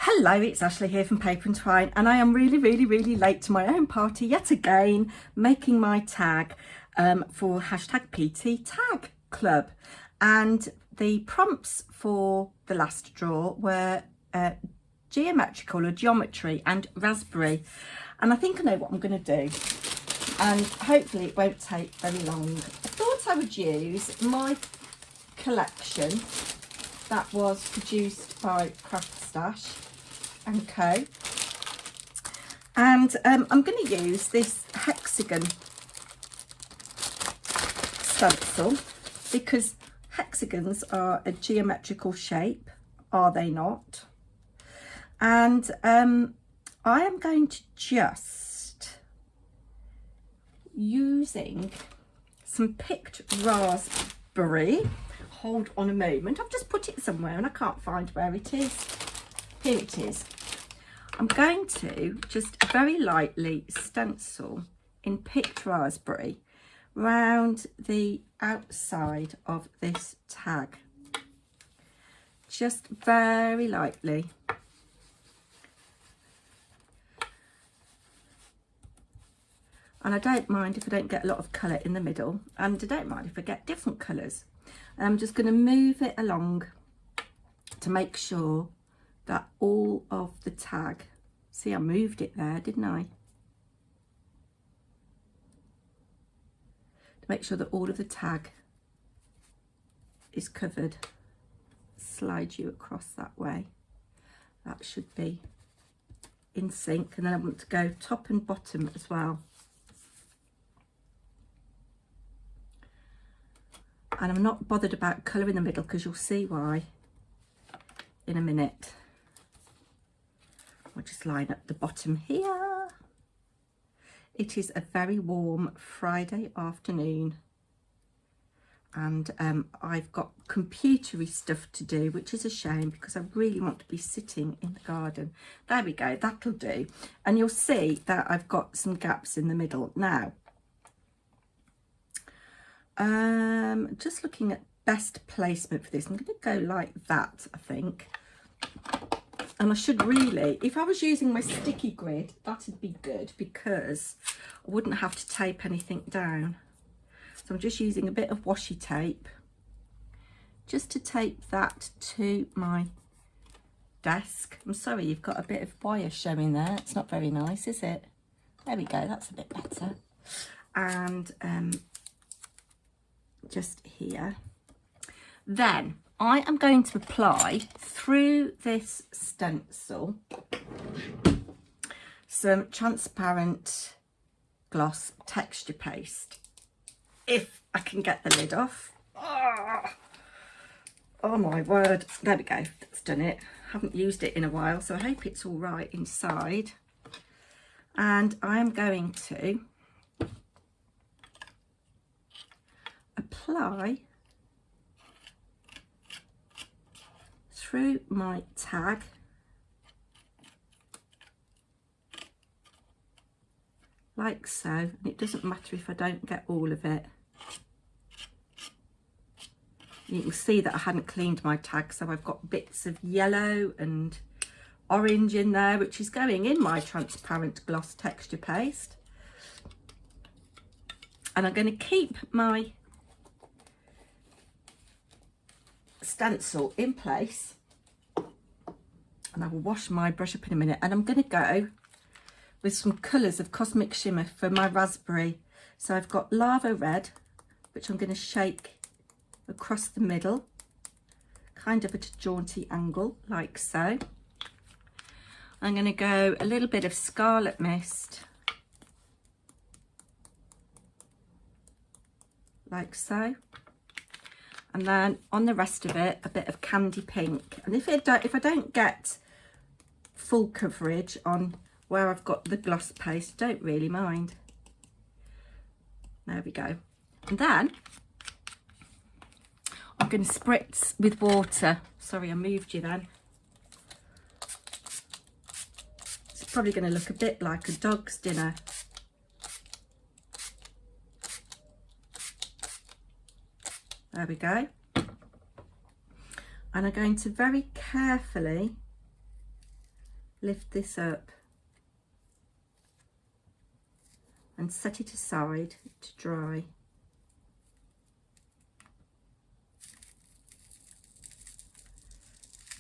Hello, it's Ashley here from Paper&Twine, and I am really late to my own party yet again, making my tag for hashtag PT Tag Club. And the prompts for the last draw were geometrical or geometry and raspberry. And I think I know what I'm going to do, and hopefully it won't take very long. I thought I would use my collection that was produced by Craft Stash and Co. And I'm going to use this hexagon stencil because hexagons are a geometrical shape, are they not? And I am going to just using some picked raspberry. Hold on a moment, I've just put it somewhere and I can't find where it is. Here it is. I'm going to just very lightly stencil in picked raspberry round the outside of this tag. Just very lightly. And I don't mind if I don't get a lot of colour in the middle, and I don't mind if I get different colours. I'm just going to move it along to make sure that all of the tag, see I moved it there, didn't I? To make sure that all of the tag is covered. Slide you across that way. That should be in sync, and then I want to go top and bottom as well. And I'm not bothered about colour in the middle because you'll see why in a minute. I'll just line up the bottom here. It is a very warm Friday afternoon, and I've got computery stuff to do, which is a shame because I really want to be sitting in the garden. There we go, that'll do. And you'll see that I've got some gaps in the middle. Now, just looking at best placement for this, I'm going to go like that, I think. And I should really, if I was using my sticky grid, that'd be good because I wouldn't have to tape anything down. So I'm just using a bit of washi tape just to tape that to my desk. I'm sorry, you've got a bit of wire showing there. It's not very nice, is it? There we go, that's a bit better. And just here. Then I am going to apply through this stencil some transparent gloss texture paste, if I can get the lid off. Oh my word, there we go, that's done it. Haven't used it in a while, so I hope it's all right inside. And I'm going to apply through my tag like so, and it doesn't matter if I don't get all of it. You can see that I hadn't cleaned my tag, so I've got bits of yellow and orange in there, which is going in my transparent gloss texture paste. And I'm going to keep my stencil in place, and I will wash my brush up in a minute, and I'm going to go with some colours of Cosmic Shimmer for my raspberry. So I've got Lava Red, which I'm going to shake across the middle, kind of at a jaunty angle, like so. I'm going to go a little bit of Scarlet Mist, like so. And then on the rest of it, a bit of Candy Pink. And if I don't get full coverage on where I've got the gloss paste, don't really mind. There we go. And then I'm going to spritz with water. Sorry, I moved you then. It's probably going to look a bit like a dog's dinner. There we go. And I'm going to very carefully lift this up and set it aside to dry.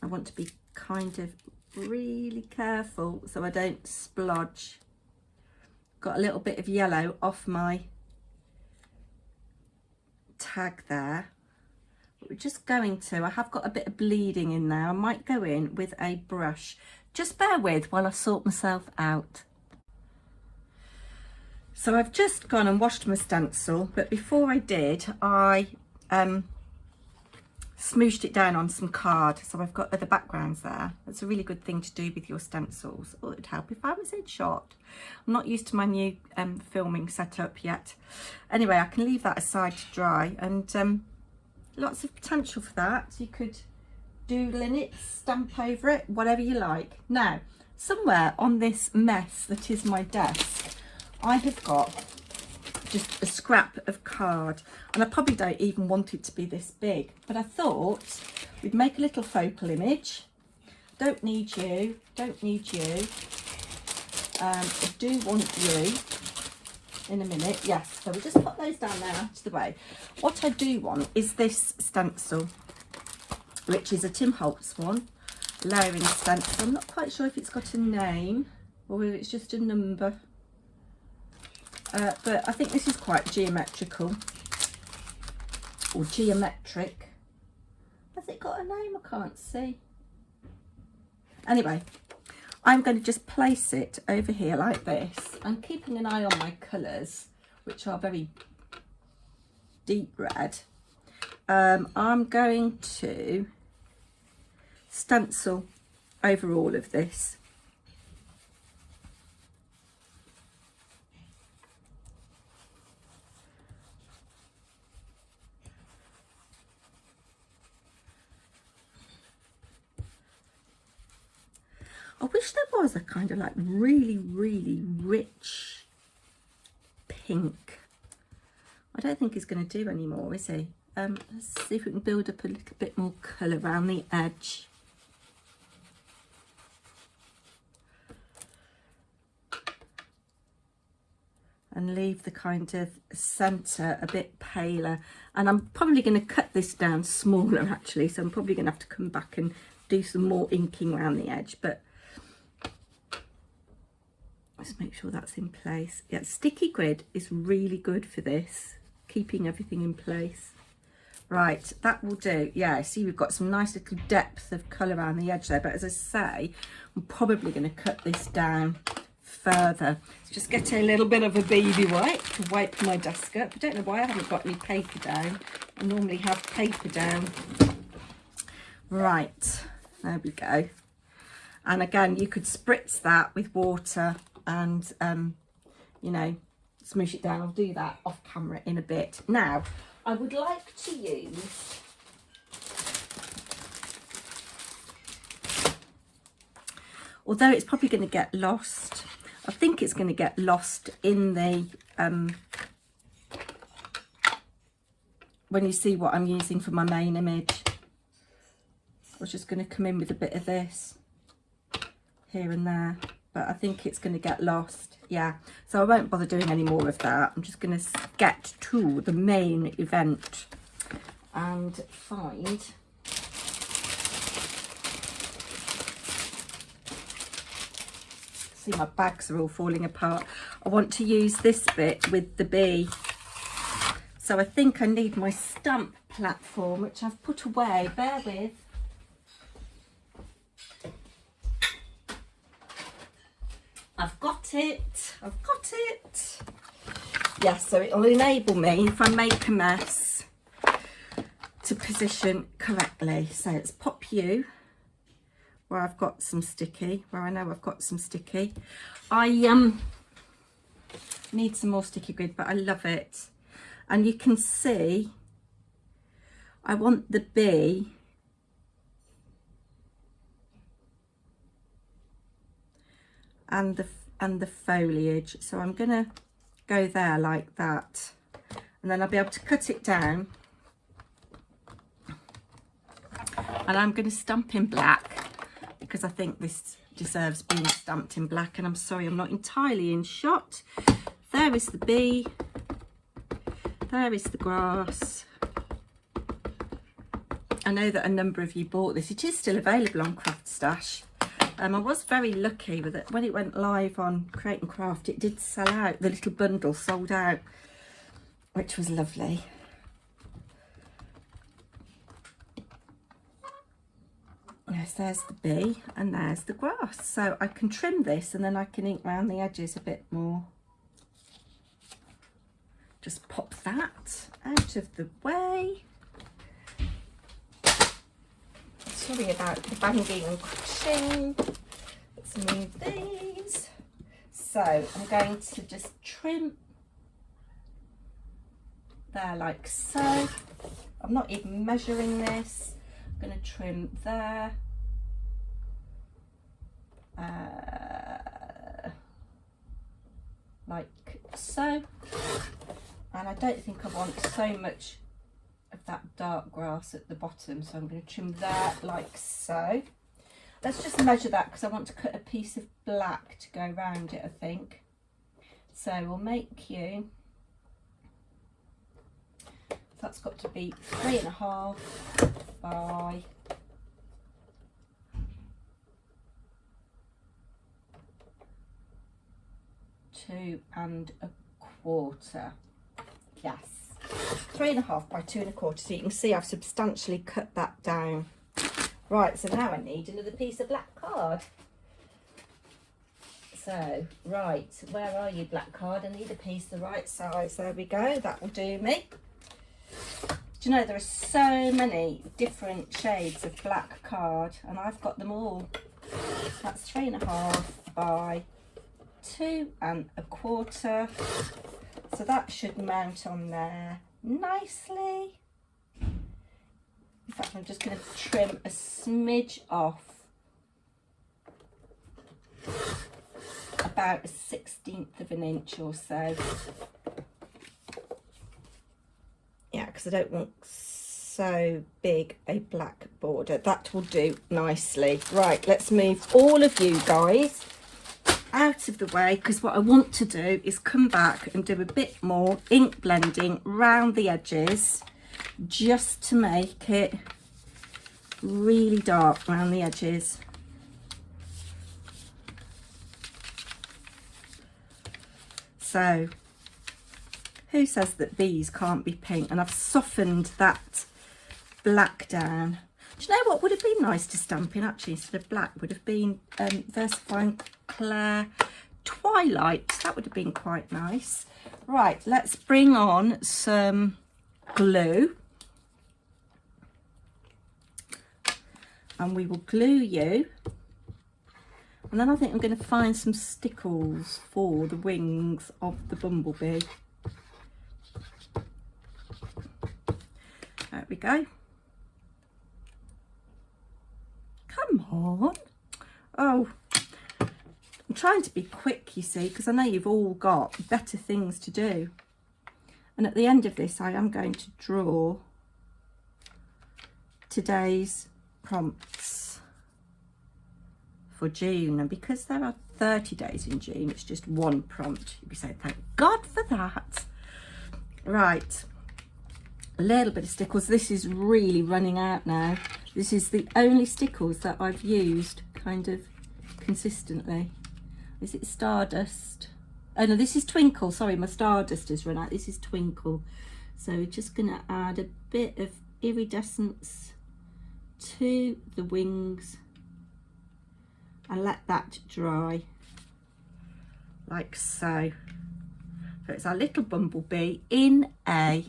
I want to be kind of really careful so I don't splodge. Got a little bit of yellow off my tag there. But we're just going to, I have got a bit of bleeding in there. I might go in with a brush. Just bear with while I sort myself out. So I've just gone and washed my stencil, but before I did, I smooshed it down on some card, so I've got other backgrounds there. That's a really good thing to do with your stencils. Oh, it'd help if I was in shot. I'm not used to my new filming setup yet. Anyway, I can leave that aside to dry, and lots of potential for that. You could doodle in it, stamp over it, whatever you like. Now, somewhere on this mess that is my desk, I have got just a scrap of card, and I probably don't even want it to be this big, but I thought we'd make a little focal image. Don't need you, don't need you. I do want you in a minute. Yes, so we'll just put those down there out of the way. What I do want is this stencil, which is a Tim Holtz one, layering stencil. I'm not quite sure if it's got a name or whether it's just a number. But I think this is quite geometrical or geometric. Has it got a name? I can't see. Anyway, I'm going to just place it over here like this, and keeping an eye on my colours, which are very deep red. I'm going to stencil over all of this. I wish there was a kind of like really, really rich pink. I don't think he's going to do anymore, is he? Let's see if we can build up a little bit more colour around the edge. And leave the kind of centre a bit paler. And I'm probably going to cut this down smaller actually, so I'm probably going to have to come back and do some more inking around the edge. But let's make sure that's in place. Yeah, sticky grid is really good for this, keeping everything in place. Right, that will do. Yeah, see, we've got some nice little depth of colour around the edge there, but as I say, I'm probably going to cut this down further. So just get a little bit of a baby wipe to wipe my desk up. I don't know why I haven't got any paper down. I normally have paper down. Right, there we go. And again, you could spritz that with water and you know, smoosh it down. I'll do that off camera in a bit. Now I would like to use although it's probably going to get lost, I think it's going to get lost in the when you see what I'm using for my main image. I was just going to come in with a bit of this here and there, but I think it's going to get lost. Yeah, so I won't bother doing any more of that. I'm just going to get to the main event and find see, my bags are all falling apart. I want to use this bit with the bee, so I think I need my stamp platform, which I've put away. Bear with. I've got it, I've got it. Yes, so it will enable me, if I make a mess, to position correctly. So let's pop you where I've got some sticky, where I know I've got some sticky. I need some more sticky grid, but I love it. And you can see, I want the bee and the foliage, so I'm gonna go there like that, and then I'll be able to cut it down, and I'm going to stamp in black because I think this deserves being stamped in black, and I'm sorry I'm not entirely in shot. There is the bee, there is the grass. I know that a number of you bought this. It is still available on Craft Stash. I was very lucky with it. When it went live on Create and Craft, it did sell out. The little bundle sold out, which was lovely. Yes, there's the bee and there's the grass. So I can trim this and then I can ink around the edges a bit more. Just pop that out of the way. Sorry about the banging and crashing. Let's move these. So I'm going to just trim there like so. I'm not even measuring this. I'm going to trim there. Like so. And I don't think I want so much of that dark grass at the bottom, so I'm going to trim that like so. Let's just measure that because I want to cut a piece of black to go around it, I think. So we'll make you, so that's got to be 3.5 by 2.25. Yes, 3.5 by 2.25. So you can see I've substantially cut that down. Right, so now I need another piece of black card. So, right, where are you, black card? I need a piece the right size. There we go, that will do me. Do you know, there are so many different shades of black card, and I've got them all. That's 3.5 by 2.25. So that should mount on there nicely. In fact, I'm just going to trim a smidge off, about 1/16 of an inch or so. Yeah, because I don't want so big a black border. That will do nicely. Right, let's move all of you guys out of the way, because what I want to do is come back and do a bit more ink blending round the edges, just to make it really dark around the edges. So who says that these can't be pink? And I've softened that black down. Do you know what would have been nice to stamp in actually instead of black? Would have been Versifying Clair Twilight. That would have been quite nice. Right, let's bring on some glue. And we will glue you. And then I think I'm going to find some stickles for the wings of the bumblebee. There we go. Come on. Oh, I'm trying to be quick, you see, because I know you've all got better things to do. And at the end of this, I am going to draw today's prompts for June. And because there are 30 days in June, it's just one prompt. You'll be saying, thank God for that. Right. A little bit of stickles. This is really running out now. This is the only stickles that I've used kind of consistently. Is it Stardust? Oh no, this is Twinkle. Sorry, my Stardust has run out. This is Twinkle. So we're just going to add a bit of iridescence to the wings and let that dry like so. So it's our little bumblebee in a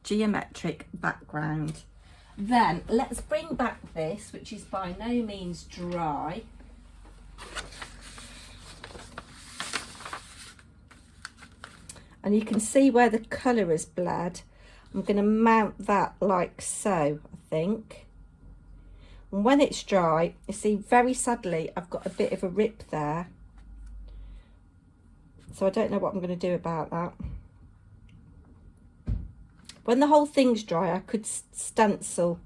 geometric background. Then let's bring back this, which is by no means dry. And you can see where the colour has bled. I'm going to mount that like so, I think. And when it's dry, you see, very sadly, I've got a bit of a rip there. So I don't know what I'm going to do about that. When the whole thing's dry, I could stencil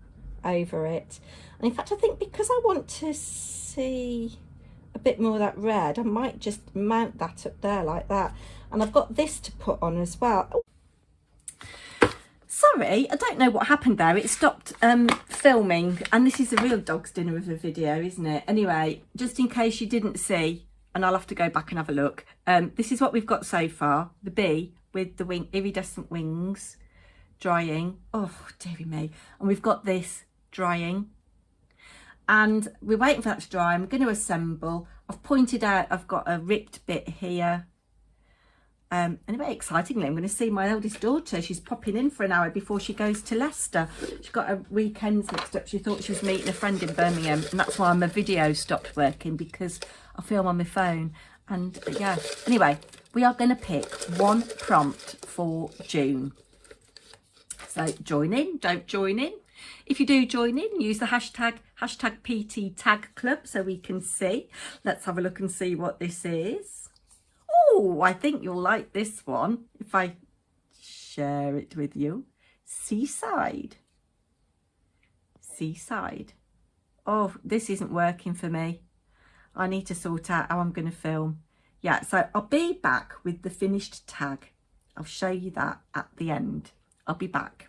over it. And in fact, I think because I want to see a bit more of that red, I might just mount that up there like that. And I've got this to put on as well. Oh, sorry, I don't know what happened there. It stopped filming, and this is a real dog's dinner of a video, isn't it? Anyway, just in case you didn't see, and I'll have to go back and have a look. This is what we've got so far. The bee with the iridescent wings drying. Oh, dearie me. And we've got this drying. And we're waiting for that to dry. I'm going to assemble. I've pointed out I've got a ripped bit here. Anyway, excitingly, I'm going to see my eldest daughter. She's popping in for an hour before she goes to Leicester. She got her weekends mixed up. She thought she was meeting a friend in Birmingham, and that's why my video stopped working, because I film on my phone. And yeah, anyway, we are going to pick one prompt for June. So join in, don't join in. If you do join in, use the hashtag PT Tag Club so we can see. Let's have a look and see what this is. Oh, I think you'll like this one if I share it with you. Seaside. Seaside. Oh, this isn't working for me. I need to sort out how I'm going to film. Yeah, so I'll be back with the finished tag. I'll show you that at the end. I'll be back.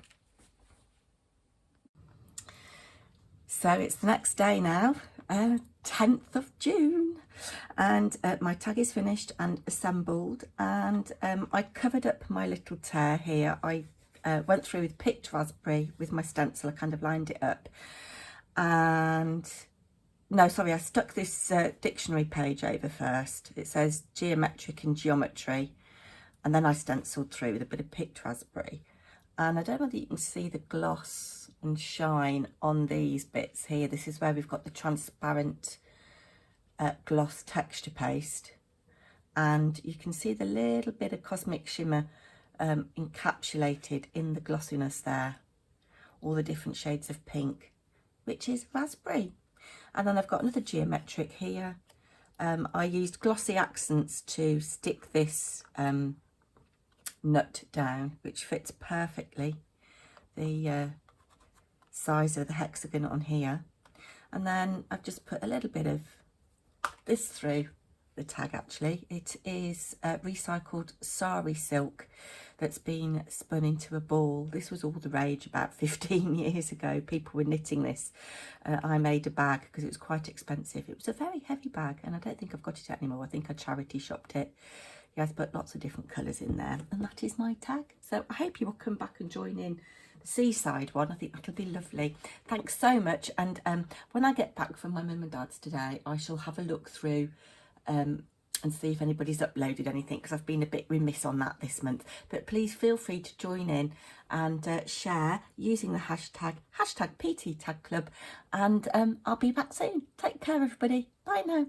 So it's the next day now, 10th of June, and my tag is finished and assembled, and I covered up my little tear here. I went through with picked raspberry with my stencil. I kind of lined it up, and no, sorry, I stuck this dictionary page over first. It says geometric and geometry, and then I stenciled through with a bit of picked raspberry. And I don't know whether you can see the gloss and shine on these bits here. This is where we've got the transparent gloss texture paste, and you can see the little bit of cosmic shimmer encapsulated in the glossiness there, all the different shades of pink, which is raspberry. And then I've got another geometric here. I used glossy accents to stick this nut down, which fits perfectly the size of the hexagon on here. And then I've just put a little bit of this through the tag. Actually, it is recycled sari silk that's been spun into a ball. This was all the rage about 15 years ago. People were knitting this. I made a bag because it was quite expensive. It was a very heavy bag, and I don't think I've got it anymore. I think I charity shopped it. Yes, but lots of different colours in there, and that is my tag. So I hope you will come back and join in the seaside one. I think that'll be lovely. Thanks so much. And when I get back from my mum and dad's today, I shall have a look through and see if anybody's uploaded anything, because I've been a bit remiss on that this month. But please feel free to join in and share using the hashtag PT Tag Club. And I'll be back soon. Take care, everybody. Bye now.